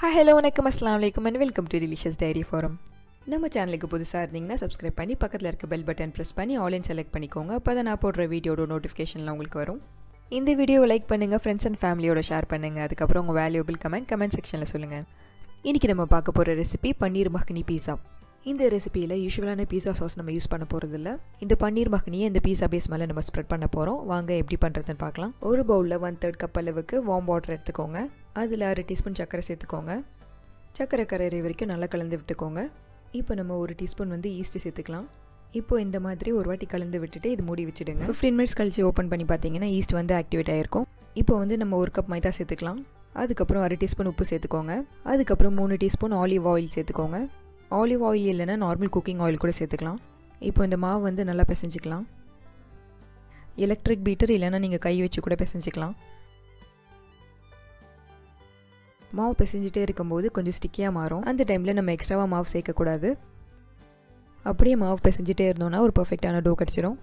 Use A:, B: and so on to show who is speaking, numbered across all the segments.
A: Hi, hello, வணக்கம் அஸ்ஸலாமு அலைக்கும் and welcome to Delicious Dairy Forum. நம்ம சேனலுக்கு புதுசாக இருந்தீங்கன்னா சப்ஸ்கிரைப் பண்ணி பக்கத்தில் இருக்க பெல் பட்டன் ப்ரெஸ் பண்ணி ஆல் செலக்ட் பண்ணிக்கோங்க. அப்போ தான் நான் போடுற வீடியோட நோட்டிஃபிகேஷன்லாம் உங்களுக்கு வரும். இந்த வீடியோவை லைக் பண்ணுங்கள், ஃப்ரெண்ட்ஸ் அண்ட் ஃபேமிலியோட ஷேர் பண்ணுங்கள். அதுக்கப்புறம் உங்கள் வேல்யூபிள் கமெண்ட் செக்ஷனில் சொல்லுங்கள். இன்றைக்கி நம்ம பார்க்க போகிற ரெசிபி பன்னீர் மக்னி பீஸா. இந்த ரெசிபியில் யூஷுவலான பீஸா சாஸ் நம்ம யூஸ் பண்ண போகிறதில்ல. இந்த பன்னீர் மக்னியை இந்த பீஸா பேஸ் மேலே நம்ம ஸ்ப்ரெட் பண்ண போகிறோம். வாங்க எப்படி பண்ணுறதுன்னு பார்க்கலாம். ஒரு பவுலில் 1/3 கப் அளவுக்கு வார்ம் வாட்டர் எடுத்துக்கோங்க. அதில் 1/2 டீஸ்பூன் சர்க்கரை சேர்த்துக்கோங்க. சர்க்கரை கரையிற வரைக்கும் நல்லா கலந்து விட்டுக்கோங்க. இப்போ நம்ம 1 டீஸ்பூன் ஈஸ்ட்டு சேர்த்துக்கலாம். இப்போது இந்த மாதிரி ஒரு வாட்டி கலந்து விட்டுட்டு இது மூடி வச்சுடுங்க. 15 மினிட்ஸ் கழிச்சு ஓப்பன் பண்ணி பார்த்தீங்கன்னா ஈஸ்ட் ஆக்டிவேட் ஆகிருக்கும். இப்போ நம்ம 1 கப் மைதா சேர்த்துக்கலாம். அதுக்கப்புறம் 1/2 டீஸ்பூன் உப்பு சேர்த்துக்கோங்க. அதுக்கப்புறம் 3 டீஸ்பூன் ஆலிவ் ஆயில் சேர்த்துக்கோங்க. ஆலிவ் ஆயில் இல்லைன்னா நார்மல் குக்கிங் ஆயில் கூட சேர்த்துக்கலாம். இப்போ இந்த மாவு நல்லா பிசைஞ்சிக்கலாம். எலக்ட்ரிக் பீட்டர் இல்லைன்னா நீங்கள் கை வச்சு கூட பிசைஞ்சிக்கலாம். மாவு பிசைஞ்சிட்டே இருக்கும்போது கொஞ்சம் ஸ்டிக்கியாக மாறும். அந்த டைமில் நம்ம எக்ஸ்ட்ராவாக மாவு சேர்க்கக்கூடாது. அப்படியே மாவு பிசைஞ்சிட்டே இருந்தோன்னா ஒரு பர்ஃபெக்டான டோ கிடச்சிரும்.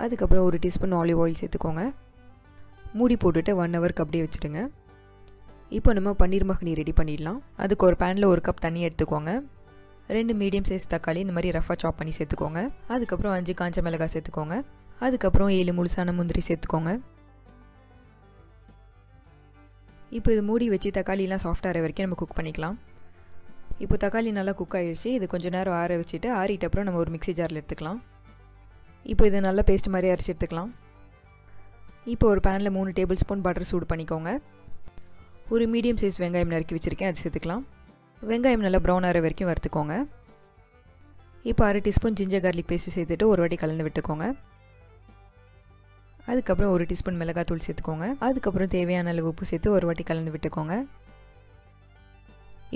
A: அதுக்கப்புறம் 1 டீஸ்பூன் ஆலிவ் ஆயில் சேர்த்துக்கோங்க. மூடி போட்டுட்டு 1 ஹவருக்கு அப்படியே வச்சுடுங்க. இப்போ நம்ம பன்னீர் மக்னி ரெடி பண்ணிடலாம். அதுக்கு ஒரு பேனில் 1 கப் தண்ணி எடுத்துக்கோங்க. 2 மீடியம் சைஸ் தக்காளி இந்த மாதிரி ரஃபாக சாப் பண்ணி சேர்த்துக்கோங்க. அதுக்கப்புறம் 5 காஞ்ச மிளகாய் சேர்த்துக்கோங்க. அதுக்கப்புறம் 7 முழுசான முந்திரி சேர்த்துக்கோங்க. இப்போ இது மூடி வச்சு தக்காளிலாம் சாஃப்டாகிற வரைக்கும் நம்ம குக் பண்ணிக்கலாம். இப்போ தக்காளி நல்லா குக் ஆகிடுச்சு. இது கொஞ்சம் நேரம் ஆற வச்சுட்டு ஆறிட்ட அப்புறம் நம்ம ஒரு மிக்ஸி ஜாரில் எடுத்துக்கலாம். இப்போ இது நல்லா பேஸ்ட் மாதிரி அரைச்சி எடுத்துக்கலாம். இப்போ ஒரு பேனில் 3 டேபிள் ஸ்பூன் பட்டர் சூடு பண்ணிக்கோங்க. ஒரு மீடியம் சைஸ் வெங்காயம் நறுக்கி வச்சுருக்கேன், அது சேர்த்துக்கலாம். வெங்காயம் நல்லா ப்ரௌன் ஆகிற வரைக்கும் வறுத்துக்கோங்க. இப்போ 1/2 டீஸ்பூன் ஜிஞ்சர் கார்லிக் பேஸ்ட் சேர்த்துட்டு ஒரு வாட்டி கலந்து விட்டுக்கோங்க. அதுக்கப்புறம் 1 டீஸ்பூன் மிளகாத்தூள் சேர்த்துக்கோங்க. அதுக்கப்புறம் தேவையான அளவு உப்பு சேர்த்து ஒரு வாட்டி கலந்து விட்டுக்கோங்க.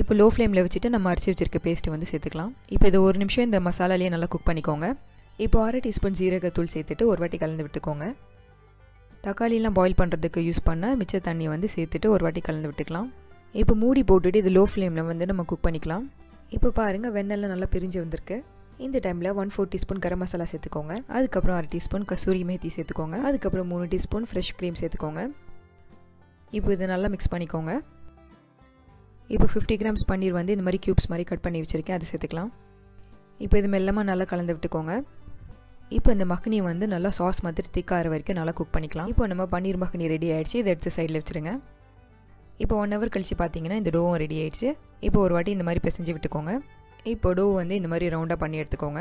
A: இப்போ லோ ஃப்ளேமில் வச்சுட்டு நம்ம அரைச்சி வச்சுருக்க பேஸ்ட்டு சேர்த்துக்கலாம். இப்போ இது 1 நிமிஷம் இந்த மசாலாலேயே நல்லா குக் பண்ணிக்கோங்க. இப்போ 1/2 டீஸ்பூன் ஜீரகத்தூள் சேர்த்துட்டு ஒரு வாட்டி கலந்து விட்டுக்கோங்க. தக்காளிலாம் பாயில் பண்ணுறதுக்கு யூஸ் பண்ணால் மிச்ச தண்ணியை சேர்த்துட்டு ஒரு வாட்டி கலந்து விட்டுக்கலாம். இப்போ மூடி போட்டுட்டு இது லோ ஃப்ளேமில் நம்ம குக் பண்ணிக்கலாம். இப்போ பாருங்கள் வெண்ணெல்லாம் நல்லா பிரிஞ்சு வந்திருக்கு. இந்த டைமில் 1/4 டீஸ்பூன் கரம் மசாலா சேர்த்துக்கோங்க. அதுக்கப்புறம் 1/2 டீஸ்பூன் கசூரி மேத்தி சேர்த்துக்கோங்க. அதுக்கப்புறம் 3 டீஸ்பூன் ஃப்ரெஷ் க்ரீம் சேர்த்துக்கோங்க. இப்போ இதை நல்லா மிக்ஸ் பண்ணிக்கோங்க. இப்போ 50 கிராம்ஸ் பன்னீர் இந்த மாதிரி க்யூப்ஸ் மாதிரி கட் பண்ணி வச்சுருக்கேன், அது சேர்த்துக்கலாம். இப்போ இது மெல்லமாக நல்லா கலந்து விட்டுக்கோங்க. இப்போ இந்த மக்னி நல்லா சாஸ் மாதிரி திக்காகிற வரைக்கும் நல்லா குக் பண்ணிக்கலாம். இப்போ நம்ம பன்னீர் மக்னி ரெடி ஆகிடுச்சு. இதை எடுத்து சைடில் வச்சுருங்க. இப்போ 1 ஹவர் கழிச்சு பார்த்தீங்கன்னா இந்த டோவும் ரெடி ஆகிடுச்சு. இப்போ ஒரு வாட்டி இந்த மாதிரி பிசைஞ்சு விட்டுக்கோங்க. இப்போ டோ இந்த மாதிரி ரவுண்டாக பண்ணி எடுத்துக்கோங்க.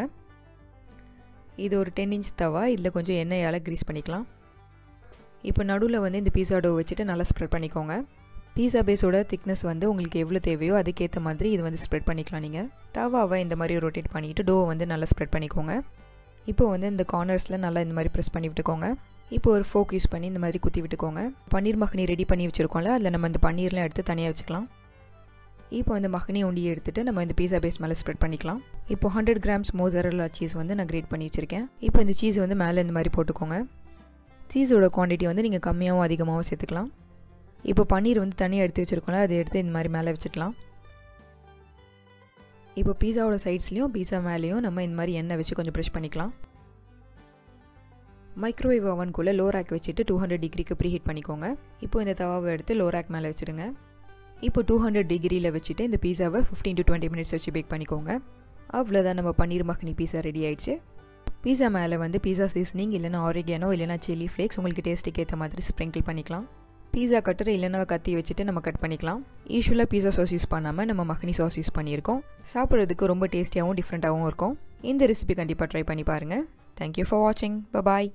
A: இது ஒரு 10 இன்ச் தவா, இதில் கொஞ்சம் எண்ணெயால் க்ரீஸ் பண்ணிக்கலாம். இப்போ நடுவில் இந்த பீஸா டோ வச்சுட்டு நல்லா ஸ்ப்ரெட் பண்ணிக்கோங்க. பீஸா பேஸோட திக்னஸ் உங்களுக்கு எவ்வளோ தேவையோ அதுக்கேற்ற மாதிரி இது ஸ்ப்ரெட் பண்ணிக்கலாம். நீங்கள் தவாவை இந்த மாதிரி ரொட்டேட் பண்ணிவிட்டு டோவை நல்லா ஸ்ப்ரெட் பண்ணிக்கோங்க. இப்போ இந்த கார்னர்ஸில் நல்லா இந்த மாதிரி ப்ரெஸ் பண்ணி விட்டுக்கோங்க. இப்போ ஒரு ஃபோக் யூஸ் பண்ணி இந்த மாதிரி குத்தி விட்டுக்கோங்க. பன்னீர் மக்னி ரெடி பண்ணி வச்சுருக்கோம்ல, அதில் நம்ம இந்த பன்னீர்லாம் எடுத்து தனியாக வச்சுக்கலாம். இப்போ இந்த மக்னி உண்டியை எடுத்துகிட்டு நம்ம இந்த பீஸா பேஸ் மேலே ஸ்ப்ரெட் பண்ணிக்கலாம். இப்போ 100 கிராம்ஸ் மோசரல்லா சீஸ் நான் கிரேட் பண்ணி வச்சுருக்கேன். இப்போ இந்த சீஸ் மேலே இந்த மாதிரி போட்டுக்கோங்க. சீஸோட குவான்டிட்டி நீங்கள் கம்மியாகவும் அதிகமாகவும் சேர்த்துக்கலாம். இப்போ பன்னீர் தனியாக எடுத்து வச்சுருக்கோம்ல, அதை எடுத்து இந்த மாதிரி மேலே வச்சுக்கலாம். இப்போ பீஸாவோட சைட்ஸ்லையும் பீஸா மேலேயும் நம்ம இந்த மாதிரி எண்ணெய் வச்சு கொஞ்சம் ப்ரெஷ் பண்ணிக்கலாம். மைக்ரோவேவ் அவனுக்குள்ளே லோ ரேக் வச்சுட்டு 200 டிகிரிக்கு ப்ரீ ஹீட் பண்ணிக்கோங்க. இப்போ இந்த தவாவை எடுத்து லோ ரேக் மேலே வச்சுருங்க. இப்போ 200 டிகிரியில் வச்சுட்டு இந்த பீஸாவை 15 to 20 மினிட்ஸ் வச்சு பேக் பண்ணிக்கோங்க. அவ்வளோதான், நம்ம பன்னீர் மக்னி பீஸா ரெடி ஆகிடுச்சு. பீஸா மேலே பீஸா சீசனிங் இல்லைனா ஆரிகானோ இல்லைனா சில்லி ஃப்ளேக்ஸ் உங்களுக்கு டேஸ்ட்டுக்கு ஏற்ற மாதிரி ஸ்ப்ரிங்கிள் பண்ணிக்கலாம். பீஸா கட்டர் இல்லைனா கத்தி வச்சுட்டு நம்ம கட் பண்ணிக்கலாம். யூஸ்வலாக பீஸா சாஸ் யூஸ் பண்ணாமல் நம்ம மக்னி சாஸ் யூஸ் பண்ணியிருக்கோம். சாப்பிட்றதுக்கு ரொம்ப டேஸ்டியாகவும் டிஃப்ரெண்ட்டாகவும் இருக்கும். இந்த ரெசிபி கண்டிப்பாக ட்ரை பண்ணி பாருங்கள். தேங்க்யூ ஃபார் வாட்சிங். பாய்.